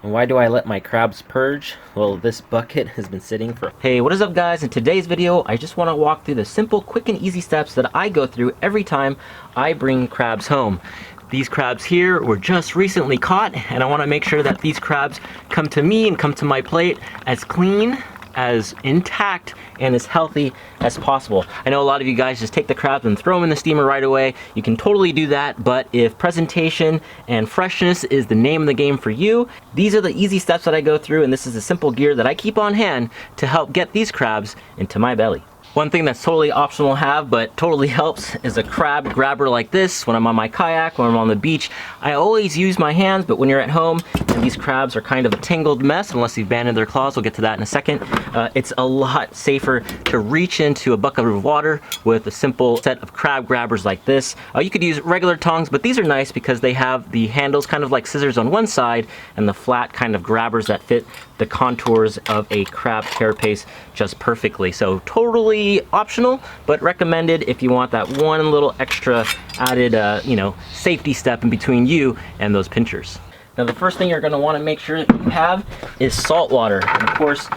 And why do I let my crabs purge? Well, this bucket has been sitting for... Hey, what is up guys? In today's video, I just want to walk through the simple, quick and easy steps that I go through every time I bring crabs home. These crabs here were just recently caught, and I want to make sure that these crabs come to me and come to my plate as clean, as intact, and as healthy as possible. I know a lot of you guys just take the crabs and throw them in the steamer right away. You can totally do that, but if presentation and freshness is the name of the game for you, these are the easy steps that I go through, and this is the simple gear that I keep on hand to help get these crabs into my belly. One thing that's totally optional to have, but totally helps, is a crab grabber like this. When I'm on my kayak, when I'm on the beach, I always use my hands, but when you're at home and these crabs are kind of a tangled mess, unless you've banded their claws, we'll get to that in a second, it's a lot safer to reach into a bucket of water with a simple set of crab grabbers like this. You could use regular tongs, but these are nice because they have the handles kind of like scissors on one side and the flat kind of grabbers that fit the contours of a crab carapace just perfectly. So totally optional, but recommended if you want that one little extra added, safety step in between you and those pinchers. Now, the first thing you're going to want to make sure that you have is salt water. And of course,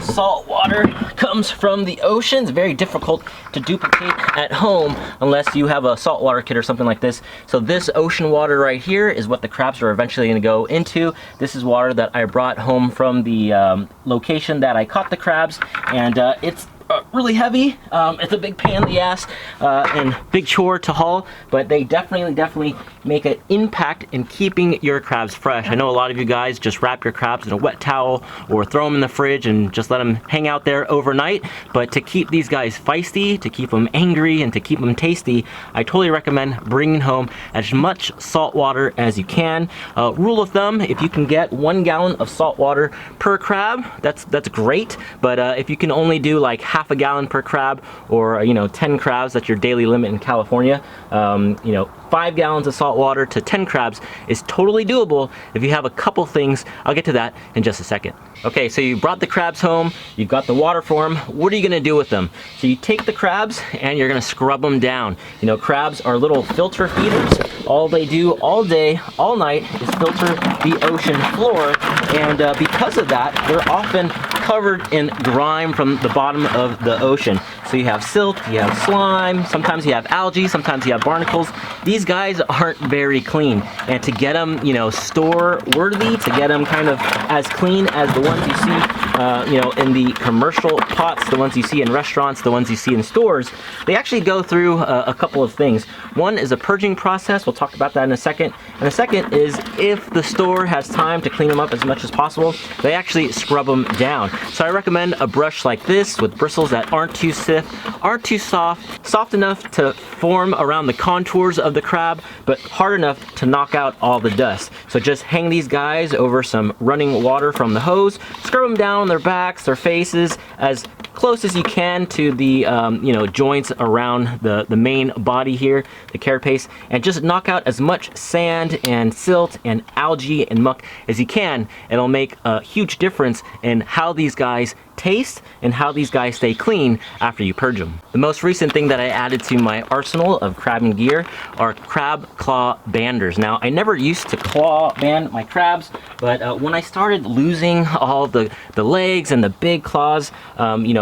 salt water comes from the ocean. It's very difficult to duplicate at home unless you have a saltwater kit or something like this. So this ocean water right here is what the crabs are eventually going to go into. This is water that I brought home from the location that I caught the crabs, and it's really heavy. It's a big pain in the ass and big chore to haul, but they definitely make an impact in keeping your crabs fresh. I know a lot of you guys just wrap your crabs in a wet towel or throw them in the fridge and just let them hang out there overnight, but to keep these guys feisty, to keep them angry, and to keep them tasty, I totally recommend bringing home as much salt water as you can. Rule of thumb, if you can get 1 gallon of salt water per crab, that's great, but if you can only do like half a gallon per crab, or 10 crabs, that's your daily limit in California, 5 gallons of salt water to 10 crabs is totally doable if you have a couple things. I'll get to that in just a second. Okay, so you brought the crabs home, you've got the water for them. What are you gonna do with them? So you take the crabs and you're gonna scrub them down. Crabs are little filter feeders. All they do all day, all night is filter the ocean floor, and because of that, they're often covered in grime from the bottom of the ocean. So you have silt, you have slime, sometimes you have algae, sometimes you have barnacles. These guys aren't very clean, and to get them, store worthy, to get them kind of as clean as the ones you see, in the commercial pots, the ones you see in restaurants, the ones you see in stores, they actually go through a couple of things. One is a purging process. We'll talk about that in a second. And the second is, if the store has time to clean them up as much as possible, they actually scrub them down. So I recommend a brush like this with bristles that aren't too stiff, aren't too soft enough to form around the contours of the crab, but hard enough to knock out all the dust. So just hang these guys over some running water from the hose, scrub them down on their backs, their faces, as close as you can to the joints around the main body here, the carapace, and just knock out as much sand and silt and algae and muck as you can. It'll make a huge difference in how these guys taste and how these guys stay clean after you purge them. The most recent thing that I added to my arsenal of crabbing gear are crab claw banders. Now, I never used to claw band my crabs, but when I started losing all the legs and the big claws,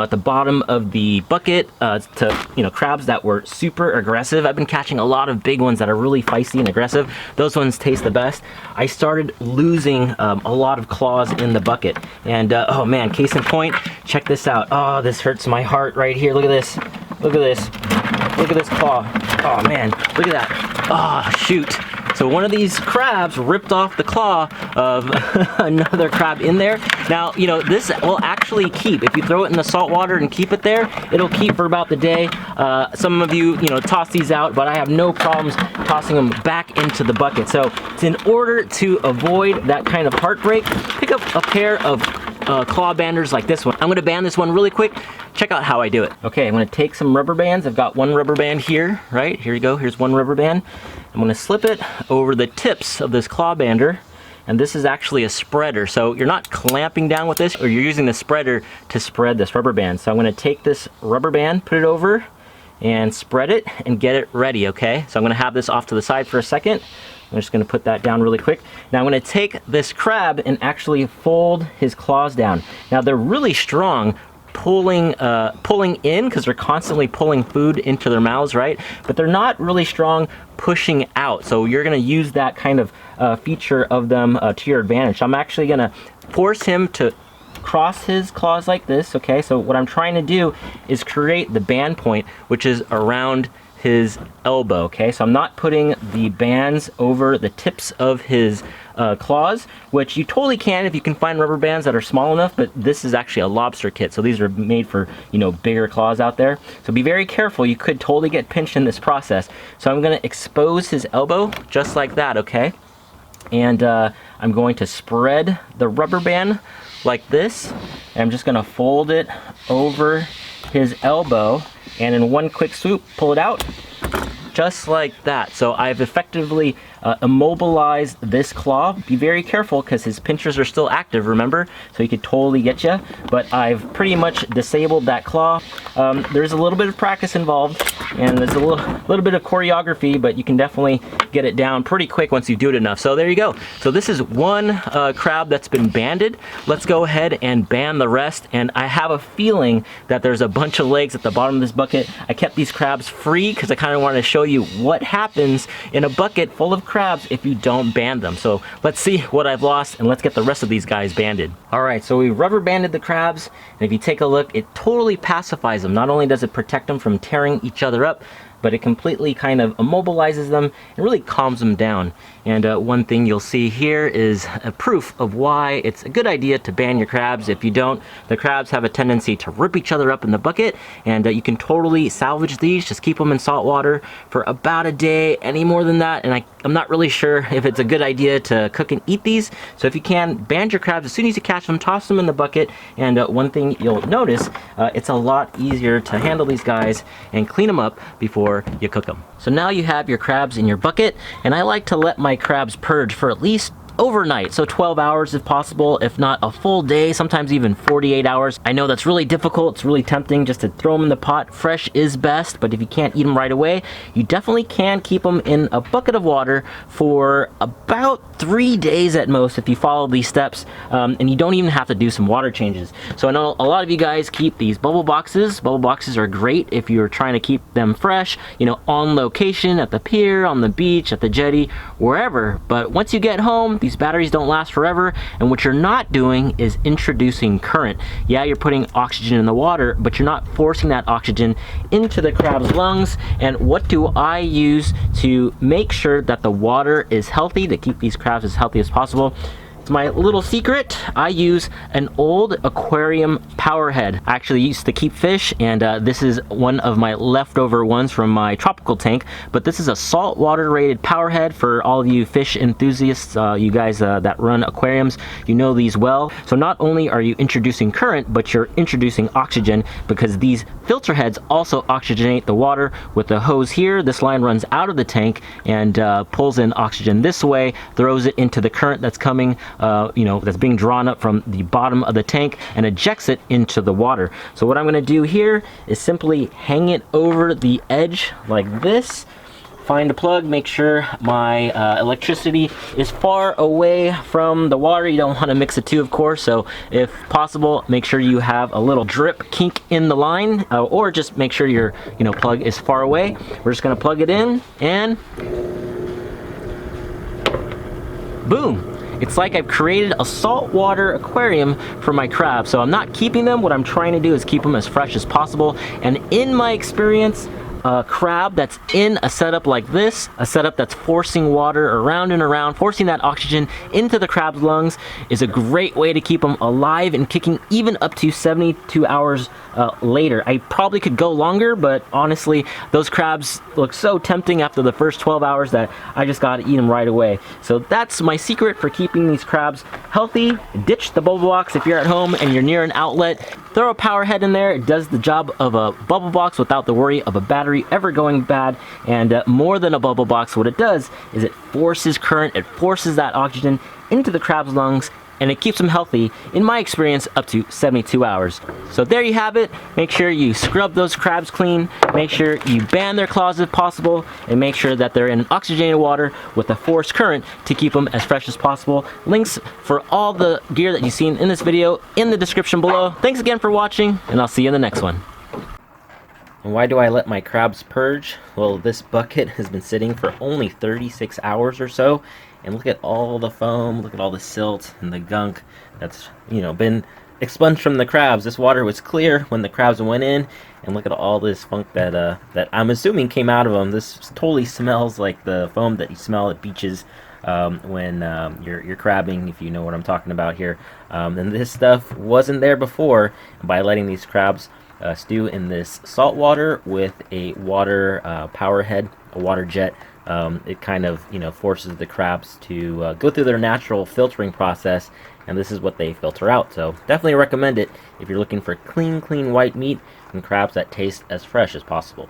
at the bottom of the bucket to crabs that were super aggressive. I've been catching a lot of big ones that are really feisty and aggressive. Those ones taste the best. I started losing a lot of claws in the bucket, and oh man, case in point, check this out. Oh, this hurts my heart right here. Look at this. Look at this. Look at this claw. Oh man, look at that. Oh shoot. So one of these crabs ripped off the claw of another crab in there. Now, this will actually keep. If you throw it in the salt water and keep it there, it'll keep for about the day. Some of you, toss these out, but I have no problems tossing them back into the bucket. So in order to avoid that kind of heartbreak, pick up a pair of claw banders like this one. I'm gonna band this one really quick. Check out how I do it. Okay, I'm gonna take some rubber bands. I've got one rubber band here, right? Here you go, here's one rubber band. I'm gonna slip it over the tips of this claw bander, and this is actually a spreader. So you're not clamping down with this, or you're using the spreader to spread this rubber band. So I'm gonna take this rubber band, put it over, and spread it, and get it ready, okay? So I'm gonna have this off to the side for a second. I'm just going to put that down really quick. Now I'm going to take this crab and actually fold his claws down. Now they're really strong, pulling in, because they're constantly pulling food into their mouths, right? But they're not really strong pushing out. So you're going to use that kind of feature of them to your advantage. So I'm actually going to force him to cross his claws like this. Okay, so what I'm trying to do is create the band point, which is around his elbow. Okay, so I'm not putting the bands over the tips of his claws, which you totally can if you can find rubber bands that are small enough, but this is actually a lobster kit, so these are made for, you know, bigger claws out there. So be very careful, you could totally get pinched in this process. So I'm going to expose his elbow just like that, okay? And I'm going to spread the rubber band like this, and I'm just going to fold it over his elbow, and in one quick swoop, pull it out, just like that. So I've effectively immobilized this claw. Be very careful because his pinchers are still active, remember? So he could totally get you, but I've pretty much disabled that claw. There's a little bit of practice involved, and there's a little bit of choreography, but you can definitely get it down pretty quick once you do it enough. So there you go. So this is one crab that's been banded. Let's go ahead and band the rest, and I have a feeling that there's a bunch of legs at the bottom of this bucket. I kept these crabs free because I kind of wanted to show you what happens in a bucket full of crabs if you don't band them. So let's see what I've lost, and let's get the rest of these guys banded. All right, so we rubber banded the crabs, and if you take a look, it totally pacifies them. Not only does it protect them from tearing each other up, but it completely kind of immobilizes them and really calms them down. And one thing you'll see here is a proof of why it's a good idea to band your crabs. If you don't, the crabs have a tendency to rip each other up in the bucket, and you can totally salvage these. Just keep them in salt water for about a day. Any more than that, and I'm not really sure if it's a good idea to cook and eat these. So if you can, band your crabs as soon as you catch them, toss them in the bucket, and one thing you'll notice, it's a lot easier to handle these guys and clean them up before you cook them. So now you have your crabs in your bucket, and I like to let my crabs purge for at least overnight, so 12 hours if possible, if not a full day, sometimes even 48 hours. I know that's really difficult. It's really tempting just to throw them in the pot. Fresh is best, but if you can't eat them right away, you definitely can keep them in a bucket of water for about 3 days at most if you follow these steps, and you don't even have to do some water changes. So I know a lot of you guys keep these bubble boxes. Bubble boxes are great if you're trying to keep them fresh, you know, on location, at the pier, on the beach, at the jetty, wherever. But once you get home, these batteries don't last forever, and what you're not doing is introducing current. Yeah, you're putting oxygen in the water, but you're not forcing that oxygen into the crab's lungs. And what do I use to make sure that the water is healthy, to keep these crabs as healthy as possible? My little secret, I use an old aquarium power head. I actually used to keep fish, and this is one of my leftover ones from my tropical tank, but this is a saltwater rated power head. For all of you fish enthusiasts, you guys that run aquariums, you know these well. So not only are you introducing current, but you're introducing oxygen, because these filter heads also oxygenate the water. With the hose here, this line runs out of the tank and pulls in oxygen this way, throws it into the current that's coming that's being drawn up from the bottom of the tank, and ejects it into the water. So what I'm going to do here is simply hang it over the edge like this. Find a plug, make sure my electricity is far away from the water. You don't want to mix the two, of course, so if possible, make sure you have a little drip kink in the line, or just make sure your plug is far away. We're just going to plug it in, and boom! It's like I've created a saltwater aquarium for my crabs. So I'm not keeping them. What I'm trying to do is keep them as fresh as possible. And in my experience, a crab that's in a setup like this, a setup that's forcing water around and around, forcing that oxygen into the crab's lungs, is a great way to keep them alive and kicking even up to 72 hours later. I probably could go longer, but honestly, those crabs look so tempting after the first 12 hours that I just gotta eat them right away. So that's my secret for keeping these crabs healthy. Ditch the bubble box if you're at home and you're near an outlet. Throw a power head in there. It does the job of a bubble box without the worry of a battery ever going bad. And more than a bubble box, what it does is it forces current, it forces that oxygen into the crab's lungs, and it keeps them healthy, in my experience, up to 72 hours. So there you have it. Make sure you scrub those crabs clean, make sure you ban their claws if possible, and make sure that they're in oxygenated water with a forced current to keep them as fresh as possible. Links for all the gear that you've seen in this video in the description below. Thanks again for watching, and I'll see you in the next one. And why do I let my crabs purge? Well, this bucket has been sitting for only 36 hours or so, and look at all the foam, look at all the silt and the gunk that's, you know, been expunged from the crabs. This water was clear when the crabs went in, and look at all this funk that that I'm assuming came out of them. This totally smells like the foam that you smell at beaches when you're crabbing, if you know what I'm talking about here. And this stuff wasn't there before. By letting these crabs stew in this salt water with a water power head, a water jet, it kind of, you know, forces the crabs to go through their natural filtering process, and this is what they filter out. So definitely recommend it if you're looking for clean white meat and crabs that taste as fresh as possible.